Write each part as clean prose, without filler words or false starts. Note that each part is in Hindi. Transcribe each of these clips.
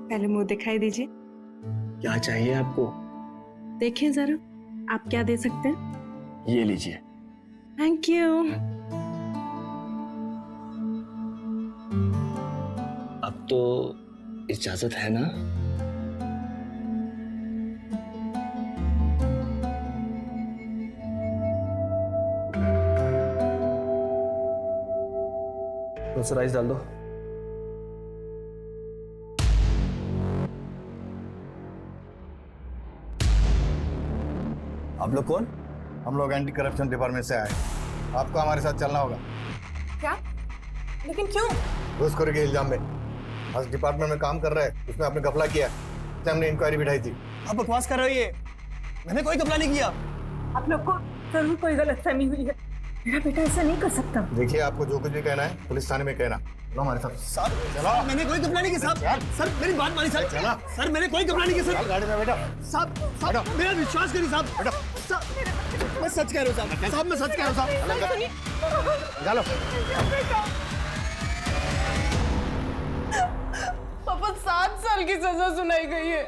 पहले मुंह दिखाई दीजिए। क्या चाहिए आपको? देखिए जरा, आप क्या दे सकते हैं? ये लीजिए। Thank you. अब तो इजाजत है ना? तो राइस डाल दो। आप लोग कौन? हम लोग एंटी करप्शन डिपार्टमेंट से आए। आपको हमारे साथ चलना होगा। क्या? लेकिन क्यों? घूसखोरी के इल्जाम में। आज डिपार्टमेंट में काम कर रहे हैं, उसमें आपने घपला किया, इसलिए हमने इंक्वायरी बिठाई थी। आप बकवास कर रही है, मैंने कोई घपला नहीं किया। आप लोग को जरूर कोई गलतफहमी हुई है। मेरा बेटा ऐसा नहीं कर सकता। देखिए, आपको जो कुछ भी कहना है पुलिस थाने में कहना। चलो हमारे साथ। साहब, चलो। मैंने कोई घपला नहीं किया साहब। सर मेरी बात मानिए सर। चला। सर मैंने कोई घपला नहीं किया सर। गाड़ी में बैठो। साहब मेरा विश्वास करिए साहब। मैं सच कह रहा हूँ साहब। साहब मैं सच कह रहा हूँ साहब। निकालो। पापा 7 साल की सजा सुनाई गई है।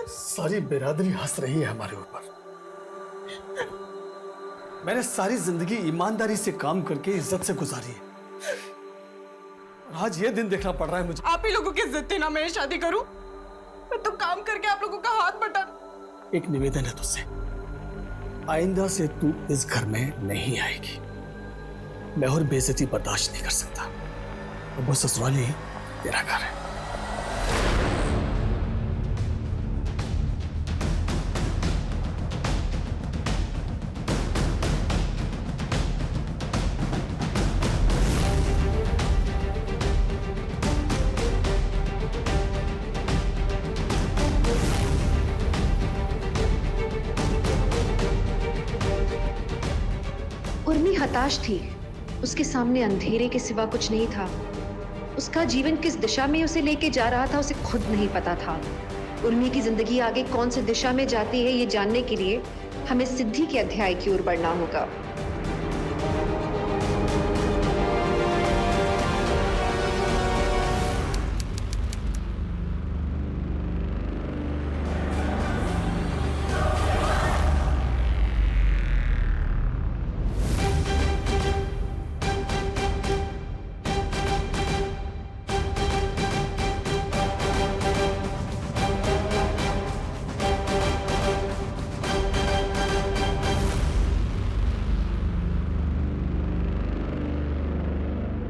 सारी बिरादरी हंस रही है हमारे ऊपर। मैंने सारी जिंदगी ईमानदारी से काम करके इज्जत से गुजारी है। आज ये दिन देखना पड़ रहा है मुझे। आप ही लोगों की इज्जत थी ना मैं शादी करूं? मैं तो काम करके आप लोगों का हाथ बटा। एक निवेदन है तुझसे, आइंदा से तू इस घर में नहीं आएगी। मैं और बेइज्जती बर्दाश्त नहीं कर सकता। अब वो ससुराल ही तेरा घर है। उर्मी हताश थी। उसके सामने अंधेरे के सिवा कुछ नहीं था। उसका जीवन किस दिशा में उसे लेके जा रहा था उसे खुद नहीं पता था। उर्मी की जिंदगी आगे कौन सी दिशा में जाती है ये जानने के लिए हमें सिद्धि के अध्याय की ओर बढ़ना होगा।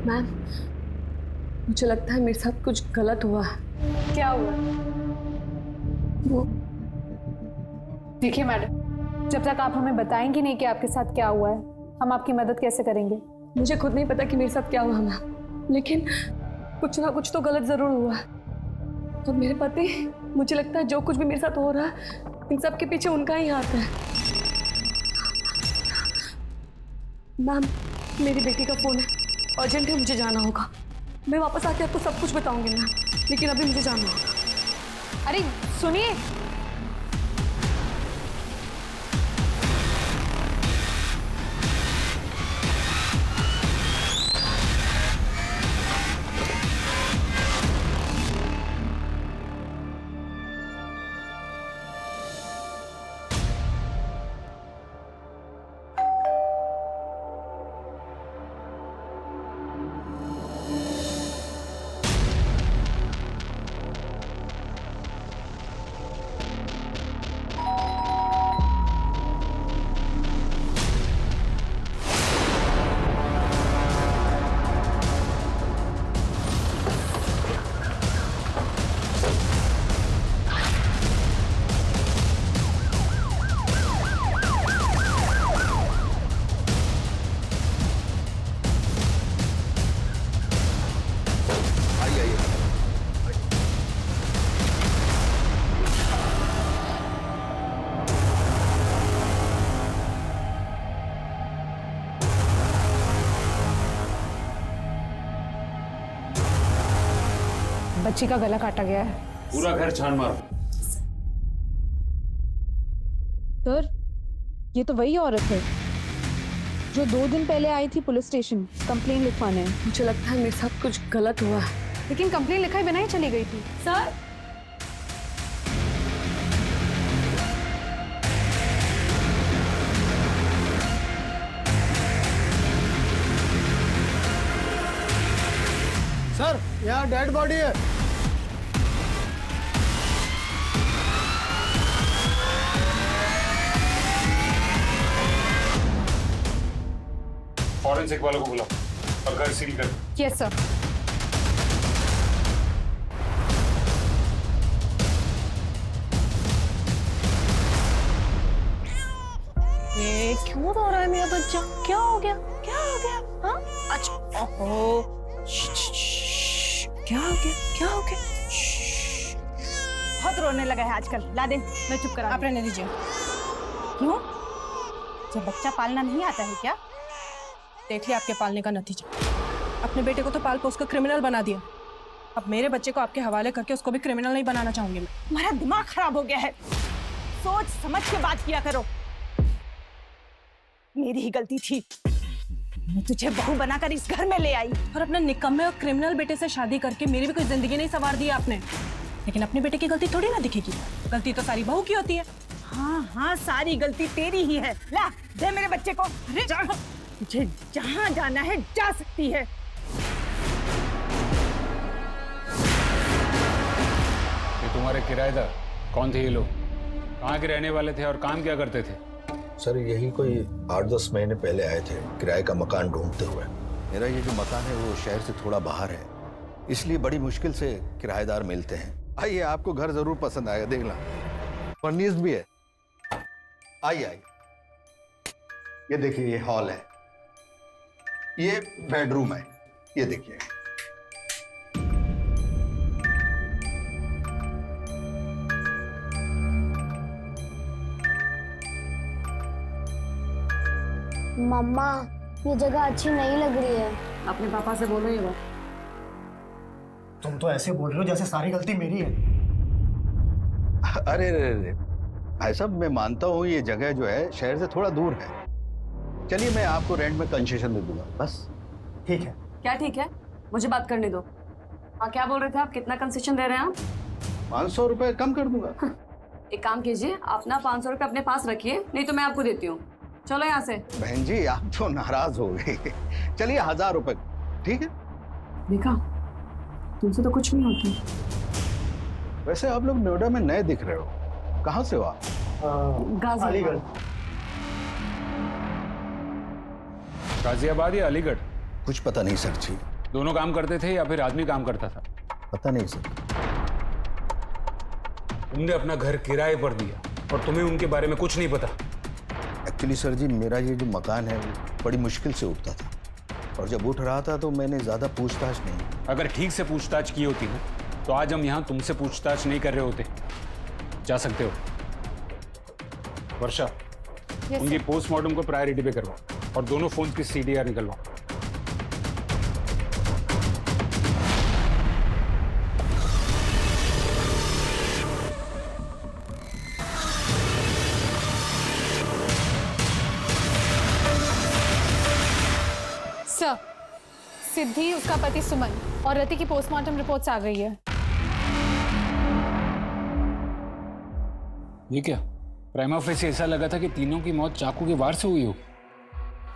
मैम, मुझे लगता है मेरे साथ कुछ गलत हुआ है। क्या हुआ? वो देखिए मैडम, जब तक आप हमें बताएंगी नहीं कि आपके साथ क्या हुआ है, हम आपकी मदद कैसे करेंगे? मुझे खुद नहीं पता कि मेरे साथ क्या हुआ मैम, लेकिन कुछ ना कुछ तो गलत जरूर हुआ है। और मेरे पति, मुझे लगता है जो कुछ भी मेरे साथ हो रहा है इन सब के पीछे उनका ही हाथ है। मैम, मेरी बेटी का फोन है, अर्जेंट है, मुझे जाना होगा। मैं वापस आके आपको सब कुछ बताऊंगी मैम, लेकिन अभी मुझे जाना होगा। अरे सुनिए, बच्ची का गला काटा गया है। पूरा घर छान मारो। सर, ये तो वही औरत है जो 2 दिन पहले आई थी पुलिस स्टेशन कंप्लेन लिखवाने। मुझे लगता है मेरे साथ कुछ गलत हुआ है। लेकिन कंप्लेन लिखाई बिना ही चली गई थी। सर सर यहाँ डेड बॉडी है। फॉरेंसिक वालों को बुलाओ और घर सील कर। Yes sir. ये क्यों रो रहा है मेरा बच्चा? क्या हो गया? क्या हो गया? हाँ? अच्छा, ओहो, क्या हो गया? क्या हो गया? बहुत रोने लगा है आजकल। ला दे, मैं चुप करा। आप रहने दीजिए। क्यों? जब बच्चा पालना नहीं आता है क्या? देख लिया आपके पालने का नतीजा। अपने बेटे को तो पाल पोस कर क्रिमिनल बना दिया। अब मेरे बच्चे को आपके हवाले करके उसको भी क्रिमिनल नहीं बनाना चाहूंगी मैं। तुम्हारा दिमाग खराब हो गया है। सोच समझ के बात किया करो। मेरी ही गलती थी। मैं तुझे बहू बनाकर इस घर में ले आई। और अपने निकम्मे और क्रिमिनल बेटे से शादी करके मेरी भी कोई जिंदगी नहीं संवार दी आपने। लेकिन अपने बेटे की गलती थोड़ी ना दिखेगी। गलती तो सारी बहू की होती है। हाँ हाँ, सारी गलती तेरी ही है। ला दे मेरे बच्चे को। तुझे जहाँ जाना है जा सकती है। ये तुम्हारे किराएदार कौन थे? ये लोग कहाँ के रहने वाले थे और काम क्या करते थे? सर यही कोई 8-10 महीने पहले आए थे किराए का मकान ढूंढते हुए। मेरा ये जो मकान है वो शहर से थोड़ा बाहर है, इसलिए बड़ी मुश्किल से किराएदार मिलते हैं। आइए, आपको घर जरूर पसंद आएगा। देखना फर्निश्ड भी है। आइए आइए, ये देखिए, ये हॉल है, ये बेडरूम है, ये देखिए। मम्मा, ये जगह अच्छी नहीं लग रही है। अपने पापा से बोलो ये बात। तुम तो ऐसे बोल रहे हो जैसे सारी गलती मेरी है। अरे अरे भाई साहब, मैं मानता हूँ ये जगह जो है शहर से थोड़ा दूर है। चलिए, मैं आपको रेंट में कंसेशन दे दूंगा, बस। ठीक है। क्या ठीक है? मुझे बात करने दो। हाँ, क्या बोल रहे थे आप? कितना कंसेशन दे रहे हैं आप? 500 रुपए कम कर दूंगा। एक काम कीजिए, आप ना 500 रुपये अपने पास रखिए, नहीं तो मैं आपको देती हूँ। चलो यहाँ से। बहन जी, आप तो नाराज हो गए। चलिए 1000 रुपए, ठीक है? देखा, तुमसे तो कुछ नहीं होता। वैसे आप लोग नोएडा में नए दिख रहे हो, कहाँ से हो आप? अलीगढ़। गाजियाबाद या अलीगढ़? कुछ पता नहीं सर जी। दोनों काम करते थे या फिर आदमी काम करता था? पता नहीं सर। तुमने अपना घर किराए पर दिया और तुम्हें उनके बारे में कुछ नहीं पता। एक्चुअली सर जी, मेरा ये जो मकान है वो बड़ी मुश्किल से उठता था, और जब उठ रहा था तो मैंने ज्यादा पूछताछ नहीं। अगर ठीक से पूछताछ की होती ना तो आज हम यहाँ तुमसे पूछताछ नहीं कर रहे होते। जा सकते हो। वर्षा, उनकी पोस्टमार्टम को प्रायोरिटी पे करवाओ और दोनों फोन की CDR निकलवाओ। सर, सिद्धि, उसका पति सुमन और रति की पोस्टमार्टम रिपोर्ट्स आ गई है। ये क्या? प्राइमा फेसी ऐसा लगा था कि तीनों की मौत चाकू के वार से हुई हो,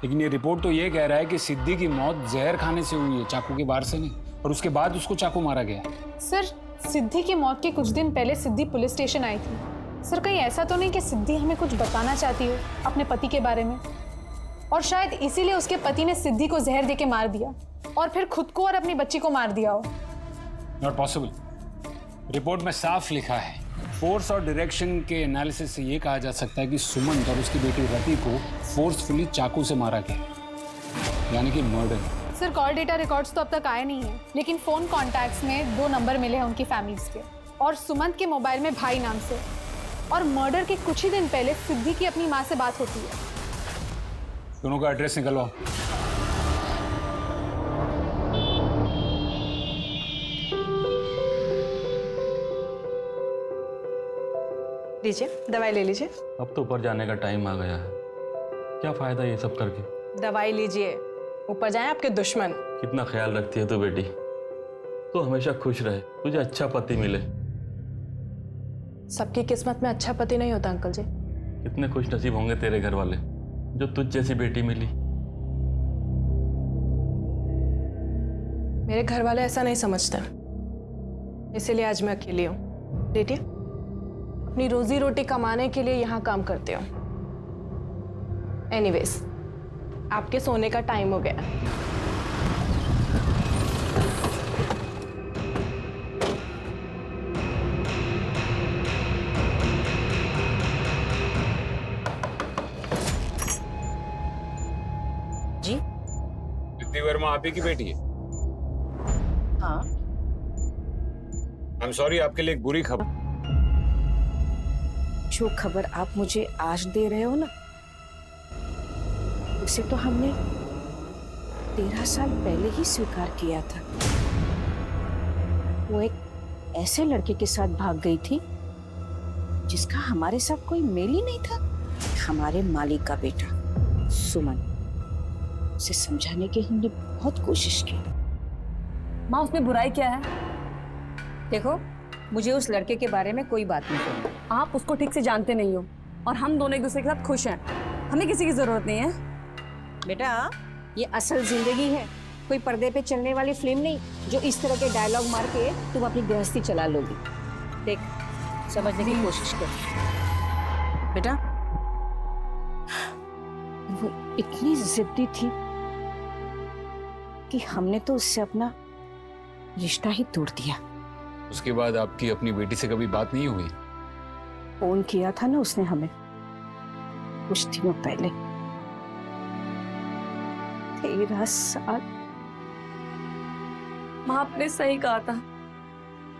लेकिन ये रिपोर्ट तो ये कह रहा है कि सिद्धि की मौत जहर खाने से हुई है, चाकू के वार से नहीं, और उसके बाद उसको चाकू मारा गया। सर, सिद्धि की मौत के कुछ दिन पहले सिद्धि पुलिस स्टेशन आई थी। सर, कहीं ऐसा तो नहीं कि सिद्धि हमें कुछ बताना चाहती हो अपने पति के बारे में, और शायद इसीलिए उसके पति ने सिद्धि को जहर देके मार दिया और फिर खुद को और अपनी बच्ची को मार दिया हो। Not possible. रिपोर्ट में साफ लिखा है, फोर्स और डायरेक्शन के एनालिसिस से ये कहा जा सकता है कि सुमन और उसकी बेटी रति को फोर्सफुली चाकू से मारा गया, यानी कि murder. Sir, call data records तो अब तक आए नहीं है, लेकिन फोन कॉन्टैक्ट्स में 2 नंबर मिले हैं उनकी फैमिलीज के, और सुमंत के मोबाइल में भाई नाम से, और मर्डर के कुछ ही दिन पहले सिद्धि की अपनी माँ से बात होती है। दोनों का एड्रेस निकलवाओ। लीजिए, दवाई ले लीजिए। अब तो ऊपर जाने का टाइम आ गया है, क्या फायदा ये सब करके? दवाई लीजिए, ऊपर जाए आपके दुश्मन। कितना ख्याल रखती है तू बेटी। तो हमेशा खुश रहे, तुझे अच्छा पति मिले। सबकी किस्मत में अच्छा पति नहीं होता अंकल जी। कितने खुश नसीब होंगे तेरे घर वाले जो तुझ जैसी बेटी मिली। मेरे घर वाले ऐसा नहीं समझते, इसीलिए आज मैं अकेली हूँ। बेटी, अपनी रोजी रोटी कमाने के लिए यहाँ काम करती हूँ। एनीवेज, आपके सोने का टाइम हो गया। जी सिद्धि वर्मा आप ही की बेटी है? हाँ। आई एम सॉरी, आपके लिए एक बुरी खबर। जो खबर आप मुझे आज दे रहे हो ना, उसे तो हमने 13 साल पहले ही स्वीकार किया था। वो एक ऐसे लड़के के साथ भाग गई थी जिसका हमारे साथ कोई मेल ही नहीं था। हमारे मालिक का बेटा सुमन, उसे समझाने की हमने बहुत कोशिश की। माँ, उसमें बुराई क्या है? देखो, मुझे उस लड़के के बारे में कोई बात नहीं करनी। आप उसको ठीक से जानते नहीं हो और हम दोनों एक दूसरे के साथ खुश हैं। हमें किसी की जरूरत नहीं है। बेटा, ये असल जिंदगी है, कोई पर्दे पे चलने वाली फिल्म नहीं जो इस तरह के डायलॉग मार के तुम अपनी गृहस्थी चला लोगी। देख, समझने की कोशिश कर बेटा। वो इतनी जिद्दी थी कि हमने तो उससे अपना रिश्ता ही तोड़ दिया। उसके बाद आपकी अपनी बेटी से कभी बात नहीं हुई? फोन किया था ना उसने हमें कुछ दिनों पहले। 13 साल। माँ, आपने सही कहा था,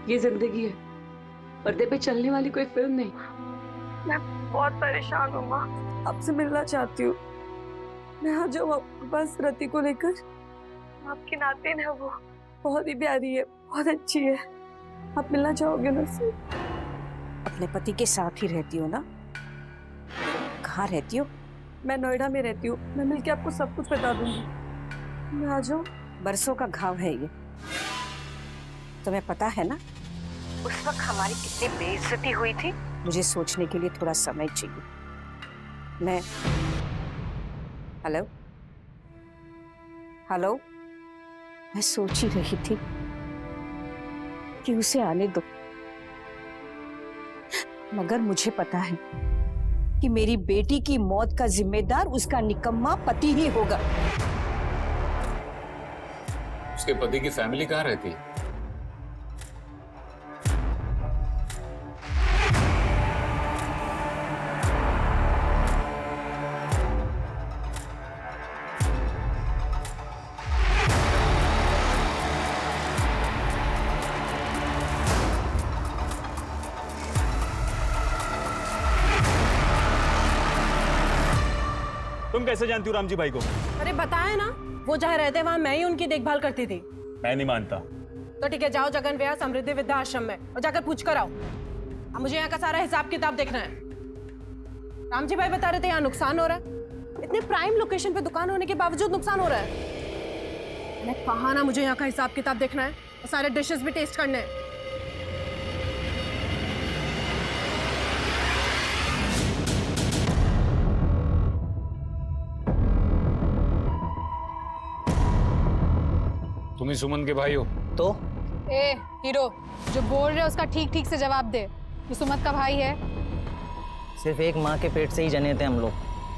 ये जिंदगी है, पर्दे पे चलने वाली कोई फिल्म नहीं। मैं बहुत परेशान हूँ माँ, आपसे मिलना चाहती हूँ। मैं आ जाऊँ आपके पास रति को लेकर। आपकी नातिन है, वो बहुत ही प्यारी है, बहुत अच्छी है। आप मिलना चाहोगे ना उससे? अपने पति के साथ ही रहती हो ना? कहाँ रहती हो? मैं नोएडा में रहती हूँ। मैं मिलके आपको सब कुछ बता दूंगी। मैं आ जाऊँ? बरसों का घाव है ये, तुम्हें पता है ना उस वक्त हमारी कितनी बेइज्जती हुई थी। मुझे सोचने के लिए थोड़ा समय चाहिए। मैं हेलो हेलो मैं सोच ही रही थी कि उसे आने दो, मगर मुझे पता है कि मेरी बेटी की मौत का जिम्मेदार उसका निकम्मा पति ही होगा। उसके पति की फैमिली कहाँ रहती है? तुम कैसे जानती हो राम जी भाई को? अरे बताया ना, वो जहाँ रहते वहाँ मैं ही उनकी देखभाल करती थी। मैं नहीं मानता। तो ठीक है, जाओ जगन व्यास समृद्धि विद्या आश्रम में और जाकर पूछ कर आओ। अब मुझे यहाँ का सारा हिसाब किताब देखना है। राम जी भाई बता रहे थे यहाँ नुकसान हो रहा है। इतने प्राइम लोकेशन पे दुकान होने के बावजूद नुकसान हो रहा है। मैं कहा ना, मुझे यहाँ का हिसाब किताब देखना है और सारे डिशेस भी टेस्ट करने हैं। तुम ही सुमन के भाई हो? तो ए हीरो, जो बोल रहे हो उसका ठीक ठीक से जवाब दे। तू सुमन का भाई है? सिर्फ एक माँ के पेट से ही जने थे हम लोग,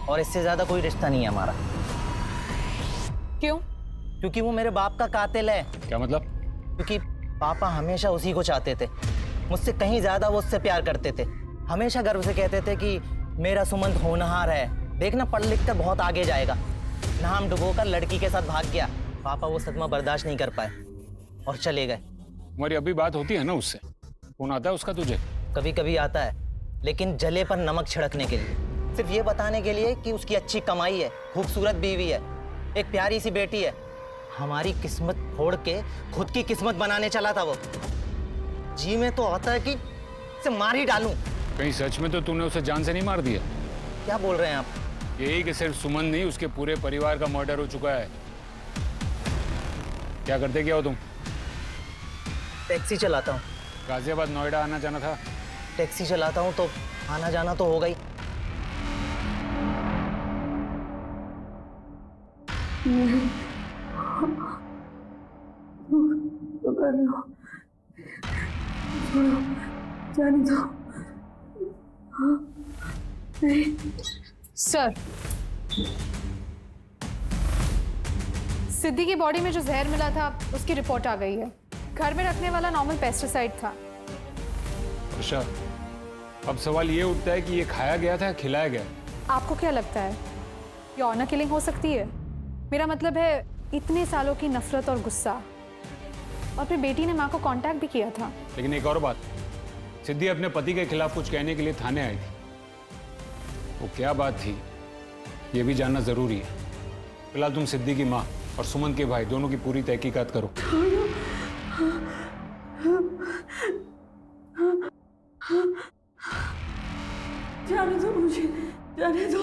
और इससे ज्यादा कोई रिश्ता नहीं है हमारा। क्यों? क्योंकि वो मेरे बाप का कातिल है। क्या मतलब? क्योंकि पापा हमेशा उसी को चाहते थे, मुझसे कहीं ज्यादा वो उससे प्यार करते थे। हमेशा गर्व से कहते थे कि मेरा सुमंत होनहार है, देखना पढ़ लिख कर बहुत आगे जाएगा। नाम डुबोकर लड़की के साथ भाग गया। पापा वो सदमा बर्दाश्त नहीं कर पाए और चले गए। तुम्हारी अभी बात होती है ना उससे? फोन आता है उसका तुझे? कभी कभी आता है, लेकिन जले पर नमक छिड़कने के लिए, सिर्फ ये बताने के लिए कि उसकी अच्छी कमाई है, खूबसूरत बीवी है, एक प्यारी सी बेटी है। हमारी किस्मत फोड़ के खुद की किस्मत बनाने चला था वो। जी में तो आता है कि इसे मार ही डालूं। कहीं सच में तो तूने उसे जान से नहीं मार दिया? क्या बोल रहे हैं आप? यही कि सिर्फ सुमन नहीं, उसके पूरे परिवार का मर्डर हो चुका है। क्या करते क्या हो तुम? टैक्सी चलाता हूँ। गाजियाबाद नोएडा आना जाना था? टैक्सी चलाता हूँ तो आना जाना तो होगा ही। जाने दो। सर, सिद्धि की बॉडी में जो जहर मिला था उसकी रिपोर्ट आ गई है। घर में रखने वाला नॉर्मल पेस्टिसाइड था। वर्षा, अब सवाल ये उठता है कि ये खाया गया था या खिलाया गया? आपको क्या लगता है ये ऑनर किलिंग हो सकती है? मेरा मतलब है इतने सालों की नफरत और गुस्सा, और फिर बेटी ने माँ को कांटेक्ट भी किया था। लेकिन एक और बात, सिद्धि अपने पति के खिलाफ कुछ कहने के लिए थाने आई थी। वो क्या बात थी ये भी जानना जरूरी है। फिलहाल तुम सिद्धि की माँ और सुमन के भाई दोनों की पूरी तहकीकात करो। जाने दो मुझे, जाने दो।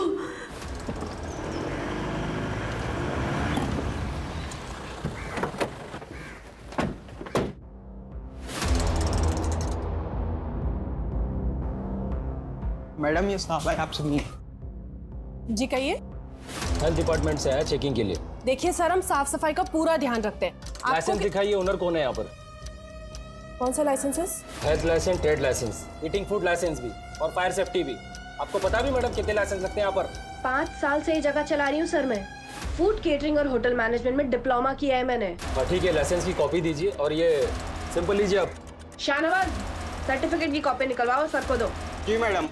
मैडम ये स्टाफ भाई आपसे मिले। जी कहिए। हेल्थ डिपार्टमेंट से आया चेकिंग के लिए। देखिए सर, हम साफ सफाई का पूरा ध्यान रखते हैं। लाइसेंस दिखाइए, ओनर कौन है यहाँ पर? कौन सा licences? Health licence, trade licence, eating food licence भी और फायर सेफ्टी भी। आपको पता भी मैडम कितने लाइसेंस लगते हैं यहाँ पर? 5 साल से ये जगह चला रही हूँ सर मैं। फूड केटरिंग और होटल मैनेजमेंट में डिप्लोमा किया है मैंने। ठीक है, लाइसेंस की कॉपी दीजिए और ये सिंपल लीजिए आप। शाहनवाज, सर्टिफिकेट की कॉपी निकलवाओ, सर को दो। जी मैडम।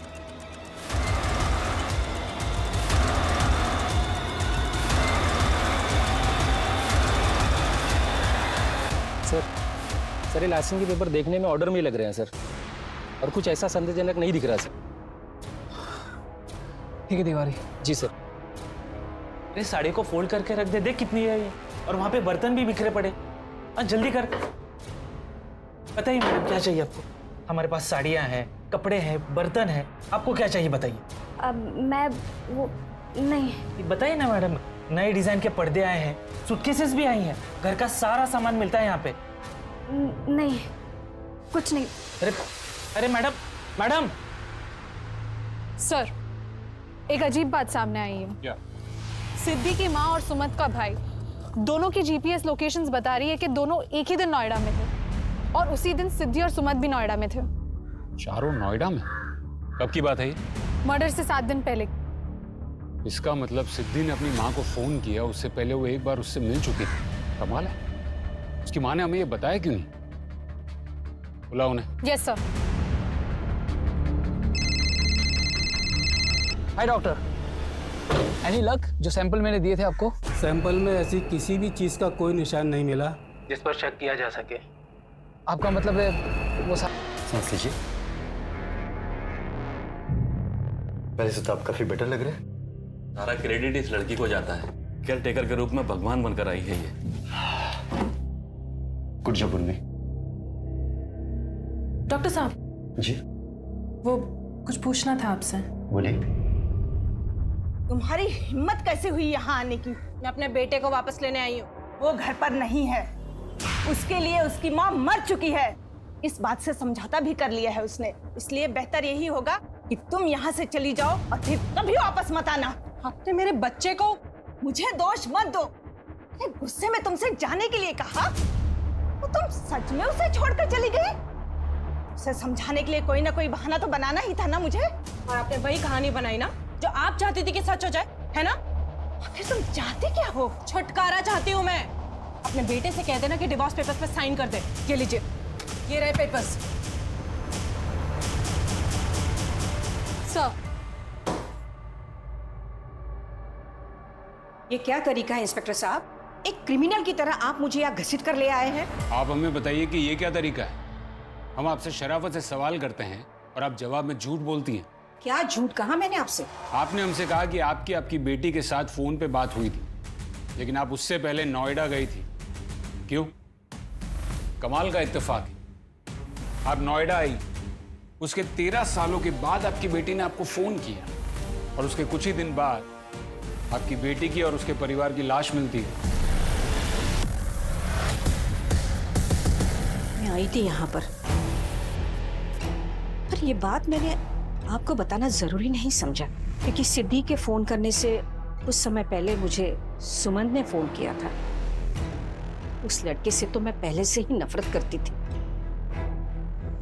सर ये लाइसेंस के पेपर देखने में ऑर्डर में लग रहे हैं सर, और कुछ ऐसा संदेहजनक नहीं दिख रहा सर। ठीक है तिवारी जी सर। अरे साड़ी को फोल्ड करके रख दे, देख कितनी है ये। और वहां पे बर्तन भी बिखरे पड़े। जल्दी कर। बताइए मैडम क्या चाहिए आपको? हमारे पास साड़ियाँ हैं, कपड़े हैं, बर्तन है। आपको क्या चाहिए बताइए। मैं वो नहीं। बताइए ना मैडम, नए डिजाइन के पर्दे आए हैं, सूटकेसेस भी आई हैं, घर का सारा सामान मिलता है यहाँ पे। नहीं, कुछ नहीं। अरे मैडम, मैडम। सर, एक अजीब बात सामने आई है। क्या? सिद्धि की माँ और सुमन का भाई दोनों की जीपीएस लोकेशंस बता रही है कि दोनों एक ही दिन नोएडा में थे, और उसी दिन सिद्धि और सुमन भी नोएडा में थे। चारों नोएडा में? कब की बात है ये? मर्डर से 7 दिन पहले। इसका मतलब सिद्धि ने अपनी माँ को फोन किया, उससे पहले वो एक बार उससे मिल चुकी थी। कमाल है, उसकी माँ ने हमें ये बताया क्यों नहीं? बुलाओ उन्हें। Yes sir. हाय डॉक्टर, एनी लक? जो सैंपल मैंने दिए थे आपको, सैंपल में ऐसी किसी भी चीज का कोई निशान नहीं मिला जिस पर शक किया जा सके। आपका मतलब है वो सांस लीजिए। पहले से तो आप काफी बेटर लग रहे हैं। सारा क्रेडिट इस लड़की को जाता है। केयर टेकर के रूप में भगवान बनकर आई है ये। गुड जॉब उन्नी। डॉक्टर साहब जी वो कुछ पूछना था आपसे। बोलिए। तुम्हारी हिम्मत कैसे हुई यहाँ आने की? मैं अपने बेटे को वापस लेने आई हूँ। वो घर पर नहीं है, उसके लिए उसकी माँ मर चुकी है। इस बात से समझौता भी कर लिया है उसने। इसलिए बेहतर यही होगा कि तुम यहाँ से चली जाओ और फिर कभी वापस मत आना। आपने मेरे बच्चे को। मुझे दोष मत दो। मैंने गुस्से में तुमसे जाने के लिए कहा तो तुम सच में उसे छोड़कर चली गई? उसे समझाने के लिए कोई ना कोई बहाना तो बनाना ही था ना मुझे। और आपने वही कहानी बनाई ना जो आप चाहती थी कि सच हो जाए, है ना? फिर तुम चाहते क्या हो? छुटकारा चाहती हूँ मैं। अपने बेटे से कह देना कि डिवोर्स पेपर्स पे साइन कर दे। ये लीजिए, ये रहे पेपर्स। सर, ये क्या तरीका है इंस्पेक्टर साहब? एक क्रिमिनल की तरह आप मुझे यहाँ घसीट कर ले आए हैं। आप हमें बताइए कि ये क्या तरीका है? हम आपसे शराफत से सवाल करते हैं और आप जवाब में झूठ बोलती हैं। क्या झूठ कहा मैंने आपसे? आपने हमसे कहा कि आपकी बेटी के साथ फोन पे बात हुई थी, लेकिन आप उससे पहले नोएडा गई थी। क्यों? कमाल का इत्तेफाक है। आप नोएडा आई, उसके 13 सालों के बाद आपकी बेटी ने आपको फोन किया, और उसके कुछ ही दिन बाद आपकी बेटी की और उसके परिवार की लाश मिलती है। मैं आई थी यहाँ पर ये बात मैंने आपको बताना जरूरी नहीं समझा, क्योंकि सिद्धि के फोन करने से कुछ समय पहले मुझे सुमन ने फोन किया था। उस लड़के से तो मैं पहले से ही नफरत करती थी,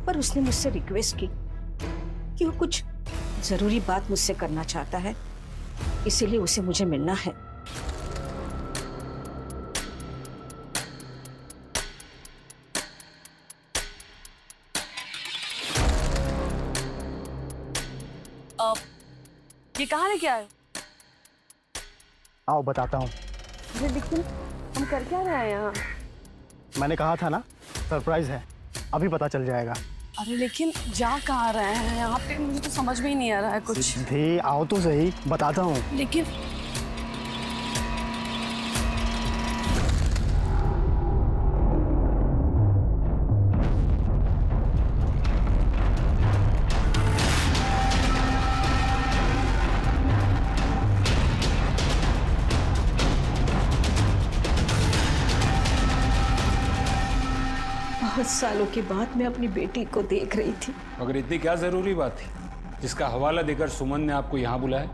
पर उसने मुझसे रिक्वेस्ट की कि वो कुछ जरूरी बात मुझसे करना चाहता है, इसीलिए उसे मुझे मिलना है। ये कहाँ लेके आए? आओ बताता हूँ। अरे लेकिन हम कर क्या रहे हैं यहाँ? मैंने कहा था ना, सरप्राइज है, अभी पता चल जाएगा। अरे लेकिन जा कहाँ रहे हैं यहाँ पे? मुझे तो समझ में ही नहीं आ रहा है कुछ। सिद्धि आओ तो सही, बताता हूँ। लेकिन बहुत सालों के बाद मैं अपनी बेटी को देख रही थी। मगर इतनी क्या जरूरी बात थी जिसका हवाला देकर सुमन ने आपको यहाँ बुलाया?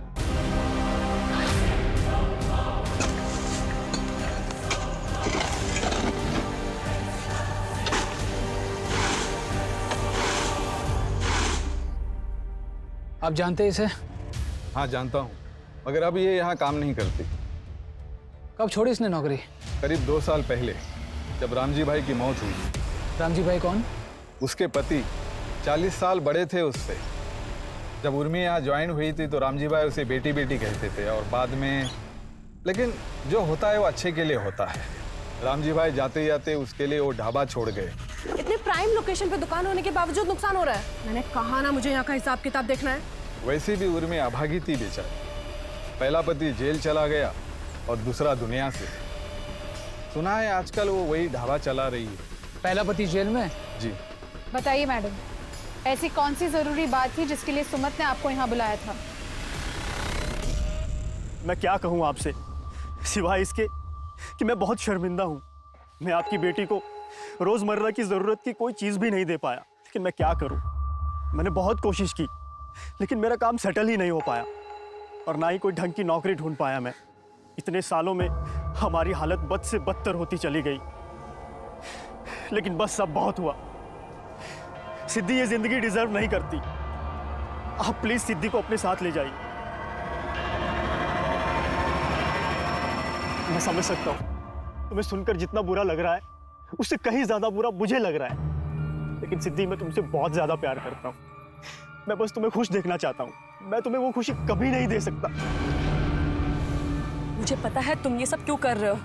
आप जानते हैं इसे? हाँ जानता हूँ, मगर अब ये यहाँ काम नहीं करती। कब छोड़ी इसने नौकरी? करीब 2 साल पहले, जब रामजी भाई की मौत हुई। रामजी भाई कौन? उसके पति 40 साल बड़े थे उससे। जब उर्मी यहाँ ज्वाइन हुई थी तो रामजी भाई उसे बेटी बेटी कहते थे, और बाद में, लेकिन जो होता है वो अच्छे के लिए होता है। रामजी भाई जाते जाते उसके लिए वो ढाबा छोड़ गए। इतने प्राइम लोकेशन पे दुकान होने के बावजूद नुकसान हो रहा है। मैंने कहा ना मुझे यहाँ का हिसाब किताब देखना है। वैसे भी उर्मी अभागी थी बेचारी। पहला पति जेल चला गया और दूसरा दुनिया से। सुना है आजकल वो वही ढाबा चला रही है। पहला पति जेल में? जी। बताइए मैडम, ऐसी कौन सी जरूरी बात थी जिसके लिए सुमत ने आपको यहाँ बुलाया था? मैं क्या कहूँ आपसे, सिवाय इसके कि मैं बहुत शर्मिंदा हूँ। मैं आपकी बेटी को रोजमर्रा की जरूरत की कोई चीज भी नहीं दे पाया, लेकिन मैं क्या करूँ। मैंने बहुत कोशिश की, लेकिन मेरा काम सेटल ही नहीं हो पाया, और ना ही कोई ढंग की नौकरी ढूंढ पाया मैं। इतने सालों में हमारी हालत बद से बदतर होती चली गई। लेकिन बस सब बहुत हुआ। सिद्धि ये जिंदगी डिजर्व नहीं करती। आप प्लीज सिद्धि को अपने साथ ले जाइए। मैं समझ सकता हूँ तुम्हें सुनकर जितना बुरा लग रहा है, उससे कहीं ज्यादा बुरा मुझे लग रहा है। लेकिन सिद्धि, मैं तुमसे बहुत ज्यादा प्यार करता हूँ। मैं बस तुम्हें खुश देखना चाहता हूँ। मैं तुम्हें वो खुशी कभी नहीं दे सकता। मुझे पता है तुम ये सब क्यों कर रहे हो।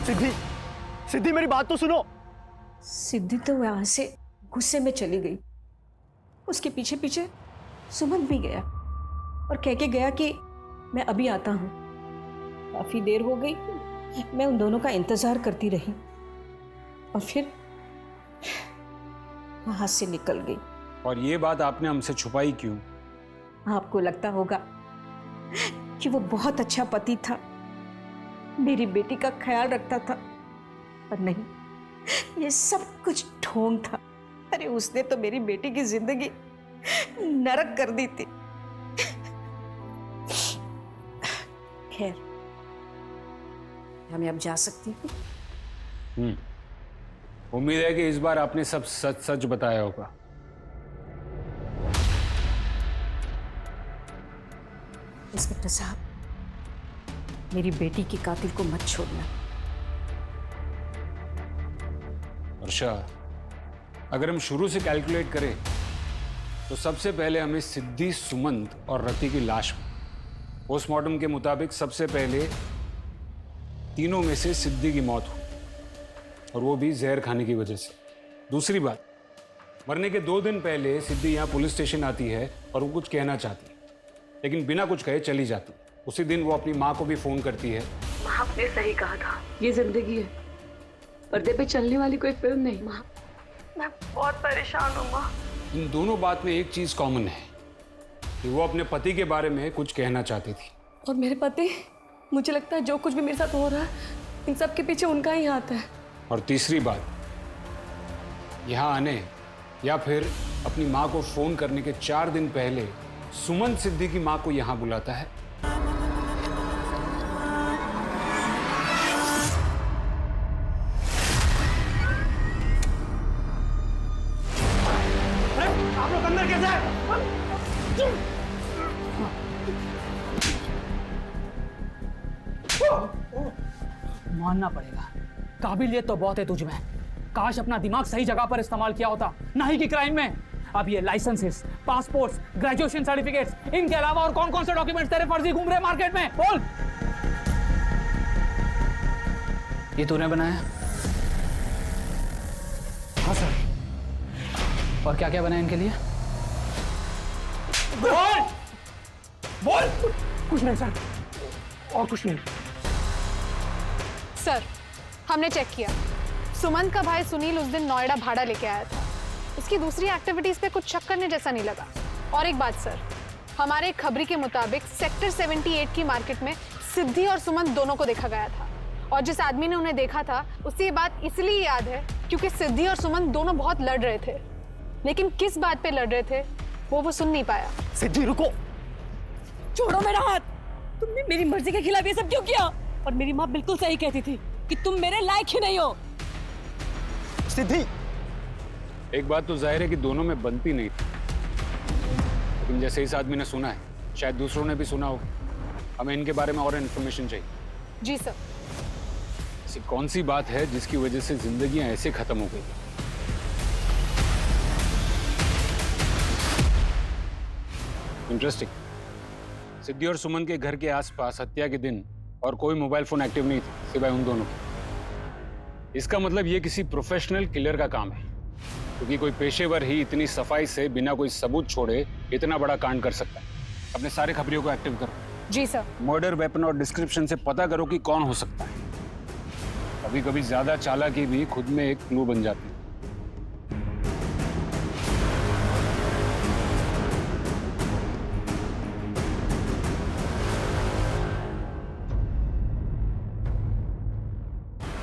सिद्धि, सिद्धि मेरी बात तो सुनो। सिद्धि तो वहां से गुस्से में चली गई। उसके पीछे पीछे सुमन भी गया और कह के गया कि मैं अभी आता हूं। काफी देर हो गई, मैं उन दोनों का इंतजार करती रही और फिर वहां से निकल गई। और ये बात आपने हमसे छुपाई क्यों? आपको लगता होगा कि वो बहुत अच्छा पति था, मेरी बेटी का ख्याल रखता था, पर नहीं, ये सब कुछ ढोंग था। अरे उसने तो मेरी बेटी की जिंदगी नरक कर दी थी। खैर, मैं अब जा सकती हूँ। उम्मीद है कि इस बार आपने सब सच सच बताया होगा। इंस्पेक्टर साहब, मेरी बेटी की कातिल को मत छोड़ना। वर्षा, अगर हम शुरू से कैलकुलेट करें तो सबसे पहले हमें सिद्धि, सुमंत और रति की लाश में पोस्टमार्टम के मुताबिक सबसे पहले तीनों में से सिद्धि की मौत हुई, और वो भी जहर खाने की वजह से। दूसरी बात, मरने के 2 दिन पहले सिद्धि यहाँ पुलिस स्टेशन आती है और वो कुछ कहना चाहती है, लेकिन बिना कुछ कहे चली जाती। उसी दिन वो अपनी माँ को भी फोन करती है। माँ, आपने सही कहा था, ये जिंदगी है, पर्दे पे चलने वाली कोई फिल्म नहीं। माँ, मैं बहुत परेशान हूँ माँ। इन दोनों बात में एक चीज कॉमन है कि वो अपने पति के बारे में कुछ कहना चाहती थी। और मेरे पति, मुझे लगता है जो कुछ भी मेरे साथ हो रहा है इन सब के पीछे उनका ही हाथ है। और तीसरी बात, यहाँ आने या फिर अपनी माँ को फोन करने के 4 दिन पहले सुमन सिद्धि की माँ को यहाँ बुलाता है। आप लोग अंदर कैसे? मानना पड़ेगा, काबिलियत तो बहुत है तुझ में। काश अपना दिमाग सही जगह पर इस्तेमाल किया होता, ना ही कि क्राइम में। अब ये लाइसेंसेस, पासपोर्ट्स, ग्रेजुएशन सर्टिफिकेट्स, इनके अलावा और कौन कौन से डॉक्यूमेंट्स तेरे फर्जी घूम रहे मार्केट में? बोल। ये तूने बनाया? हाँ सर। और क्या क्या बनाया इनके लिए? बोल बोल। कुछ नहीं सर, और कुछ नहीं। सर, हमने चेक किया, सुमंत का भाई सुनील उस दिन नोएडा भाड़ा लेके आया था। उसकी दूसरी एक्टिविटीज पे कुछ शक करने जैसा नहीं लगा। और एक बात सर, हमारे खबरी के मुताबिक सेक्टर 78 की मार्केट में सिद्धि और सुमंत दोनों को देखा गया था। और जिस आदमी ने उन्हें देखा था, उसे ये बात इसलिए याद है क्योंकि सिद्धि और सुमंत दोनों बहुत लड़ रहे थे, लेकिन किस बात पे लड़ रहे थे वो सुन नहीं पाया। सिद्धि रुको, छोड़ो मेरा हाथ। तुमने मेरी मर्जी के खिलाफ ये सब क्यों किया? और मेरी माँ बिल्कुल सही कहती थी कि तुम मेरे लायक ही नहीं हो। सिद्धि, एक बात तो जाहिर है कि दोनों में बनती नहीं थी, लेकिन जैसे इस आदमी ने सुना है, शायद दूसरों ने भी सुना होगा। हमें इनके बारे में और इन्फॉर्मेशन चाहिए। जी सर। ऐसी कौन सी बात है जिसकी वजह से जिंदगियां ऐसे खत्म हो गई? इंटरेस्टिंग। सिद्धि और सुमन के घर के आसपास हत्या के दिन और कोई मोबाइल फोन एक्टिव नहीं था सिवाय उन दोनों के। इसका मतलब ये किसी प्रोफेशनल किलर का काम है, क्योंकि कोई पेशेवर ही इतनी सफाई से बिना कोई सबूत छोड़े इतना बड़ा कांड कर सकता है। अपने सारे खबरियों को एक्टिव करो। जी सर। मर्डर वेपन और डिस्क्रिप्शन से पता करो कि कौन हो सकता है। कभी कभी ज्यादा चालाकी भी खुद में एक क्लू बन जाती है।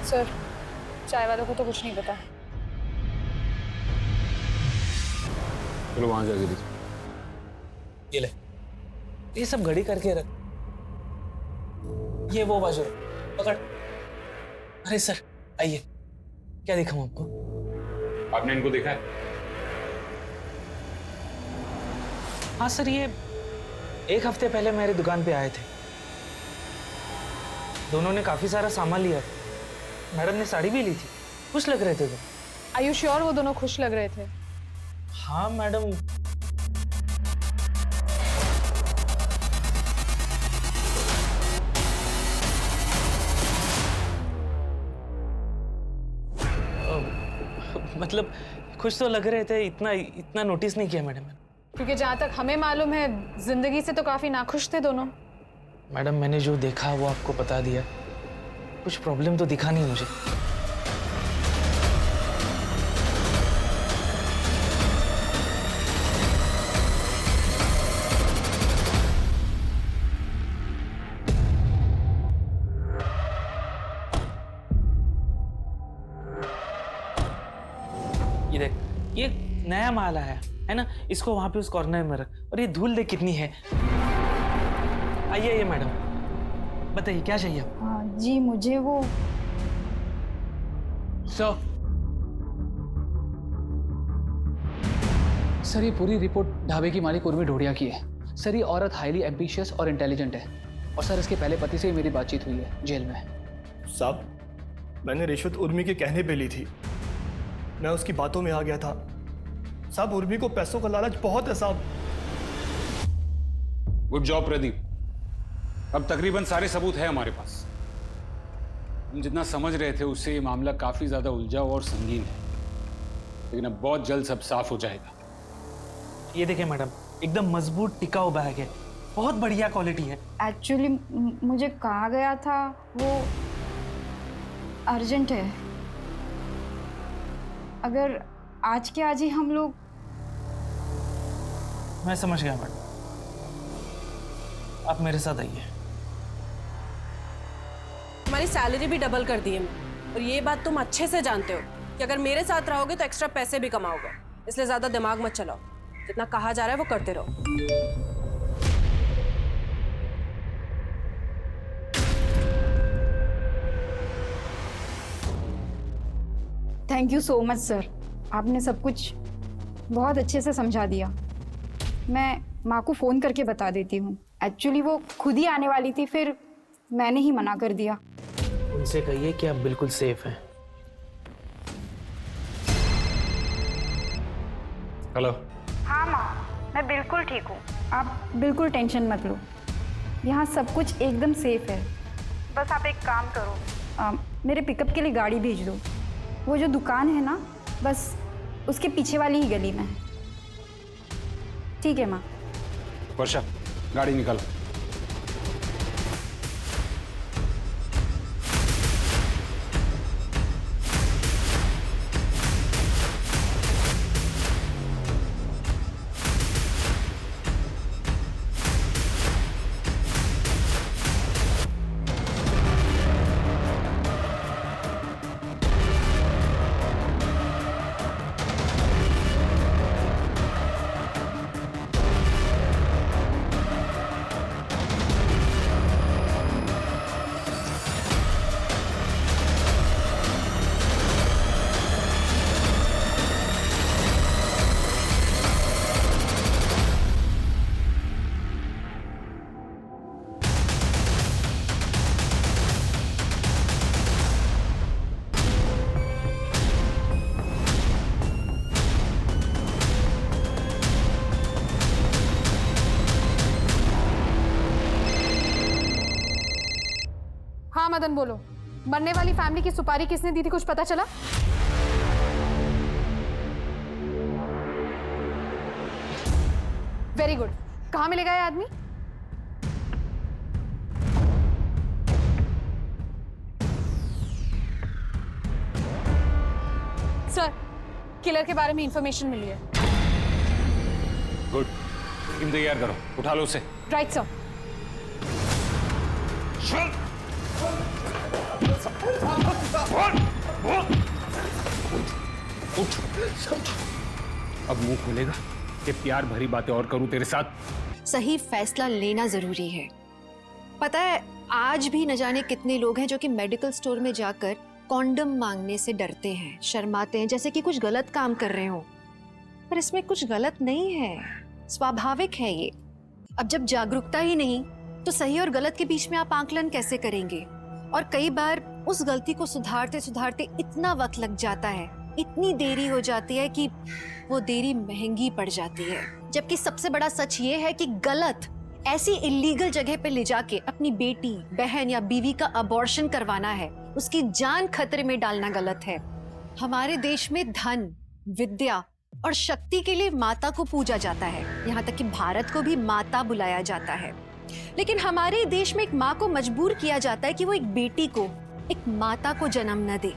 सर, चाय वालों को तो कुछ नहीं पता। चलो वहां जाके दीजिए। ये ले, ये सब घड़ी करके रख। ये वो बाजू पकड़। अरे सर आइए, क्या दिखाऊं आपको? आपने इनको देखा है? हाँ सर, ये 1 हफ्ते पहले मेरी दुकान पे आए थे। दोनों ने काफी सारा सामान लिया था। मैडम ने साड़ी भी ली थी, खुश लग रहे थे वो। आर यू श्योर वो दोनों खुश लग रहे थे? हाँ मैडम। मतलब खुश तो लग रहे थे, इतना नोटिस नहीं किया मैडम। क्योंकि जहाँ तक हमें मालूम है, जिंदगी से तो काफी नाखुश थे दोनों। मैडम मैंने जो देखा वो आपको बता दिया। कुछ प्रॉब्लम तो दिखा नहीं मुझे। ये देख, ये नया माल आया है ना, इसको वहां पे उस कॉर्नर में रख। और ये धूल देख कितनी है। आइए मैडम, बताइए क्या चाहिए आपको? जी मुझे वो सर ये पूरी रिपोर्ट ढाबे की मालिक उर्मी ढोडिया की है। सर ये औरत हाईली एम्बिशियस और इंटेलिजेंट है। और सर इसके पहले पति से ही मेरी बातचीत हुई है जेल में। साहब, मैंने रिश्वत उर्मी के कहने पे ली थी। मैं उसकी बातों में आ गया था। साहब, उर्मी को पैसों का लालच बहुत है साहब। Good job Pradeep. अब तकरीबन सारे सबूत है हमारे पास। हम जितना समझ रहे थे उससे ये मामला काफी ज्यादा उलझा और संगीन है, लेकिन अब बहुत जल्द सब साफ हो जाएगा। ये देखिए मैडम, एकदम मजबूत टिकाऊ बैग है, बहुत बढ़िया क्वालिटी है। एक्चुअली मुझे कहा गया था, वो अर्जेंट है। अगर आज के आज ही हम लोग। मैं समझ गया मैडम, आप मेरे साथ आइए। तुम्हारी सैलरी भी डबल कर दी है और ये बात तुम अच्छे से जानते हो कि अगर मेरे साथ रहोगे तो एक्स्ट्रा पैसे भी कमाओगे, इसलिए ज्यादा दिमाग मत चलाओ। जितना कहा जा रहा है वो करते रहो। Thank you so much sir, आपने सब कुछ बहुत अच्छे से समझा दिया। मैं माँ को फ़ोन करके बता देती हूँ। एक्चुअली वो खुद ही आने वाली थी, फिर मैंने ही मना कर दिया। उनसे कहिए कि आप बिल्कुल सेफ हैं। हेलो। हाँ माँ, मैं बिल्कुल ठीक हूँ, आप बिल्कुल टेंशन मत लो। यहाँ सब कुछ एकदम सेफ है। बस आप एक काम करो, मेरे पिकअप के लिए गाड़ी भेज दो। वो जो दुकान है ना, बस उसके पीछे वाली ही गली में है। ठीक है माँ। वर्षा, गाड़ी निकाल। हाँ मदन बोलो, मरने वाली फैमिली की सुपारी किसने दी थी, कुछ पता चला? Very good. कहाँ मिलेगा ये आदमी? सर, किलर के बारे में इंफॉर्मेशन मिली है। गुड, टीम तैयार करो, उठा लो उसे। Right sir. अब मुंह खोलेगा कि प्यार भरी बातें और करूं तेरे साथ। सही फैसला लेना जरूरी है। पता है, आज भी न जाने कितने लोग हैं जो कि मेडिकल स्टोर में जाकर कॉन्डम मांगने से डरते हैं, शर्माते हैं, जैसे कि कुछ गलत काम कर रहे हो। पर इसमें कुछ गलत नहीं है, स्वाभाविक है ये। अब जब जागरूकता ही नहीं, तो सही और गलत के बीच में आप आकलन कैसे करेंगे? और कई बार उस गलती को सुधारते सुधारते इतना वक्त लग जाता है, इतनी देरी हो जाती है कि वो देरी महंगी पड़ जाती है। जबकि सबसे बड़ा सच ये है कि गलत ऐसी इलीगल जगह पे ले जाके अपनी बेटी, बहन या बीवी का अबॉर्शन करवाना है, उसकी जान खतरे में डालना गलत है। हमारे देश में धन, विद्या और शक्ति के लिए माता को पूजा जाता है, यहाँ तक कि भारत को भी माता बुलाया जाता है। लेकिन हमारे देश में एक माँ को मजबूर किया जाता है कि वो एक बेटी को, एक माता को जन्म न दे।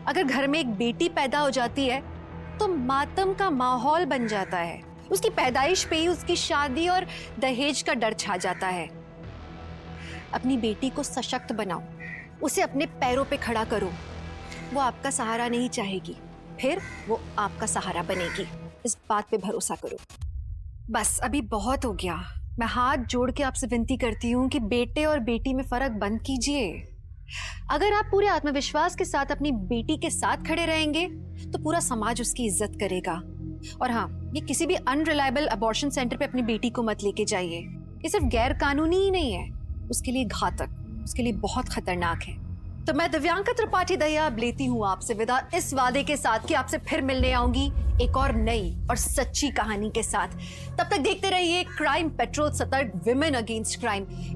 अगर घर में एक बेटी पैदा हो जाती है तो मातम का माहौल बन जाता है। उसकी पैदाइश पे ही उसकी शादी और दहेज का डर छा जाता है। अपनी बेटी को सशक्त बनाओ, उसे अपने पैरों पे खड़ा करो। वो आपका सहारा नहीं चाहेगी, फिर वो आपका सहारा बनेगी। इस बात पे भरोसा करो। बस अभी बहुत हो गया। मैं हाथ जोड़ के आपसे विनती करती हूँ कि बेटे और बेटी में फर्क बंद कीजिए। अगर आप पूरे आत्मविश्वास के साथ अपनी बेटी के साथ खड़े रहेंगे तो पूरा समाज उसकी इज्जत करेगा। और हाँ, ये किसी भी अनरिलायबल अबॉर्शन सेंटर पे अपनी बेटी को मत लेके जाइए। ये सिर्फ गैर कानूनी ही नहीं है, उसके लिए घातक, उसके लिए बहुत खतरनाक है। तो मैं दिव्यांका त्रिपाठी दहिया अब लेती हूँ आपसे विदा, इस वादे के साथ कि आपसे फिर मिलने आऊंगी एक और नई और सच्ची कहानी के साथ। तब तक देखते रहिए क्राइम पेट्रोल, सतर्क, विमेन अगेंस्ट क्राइम।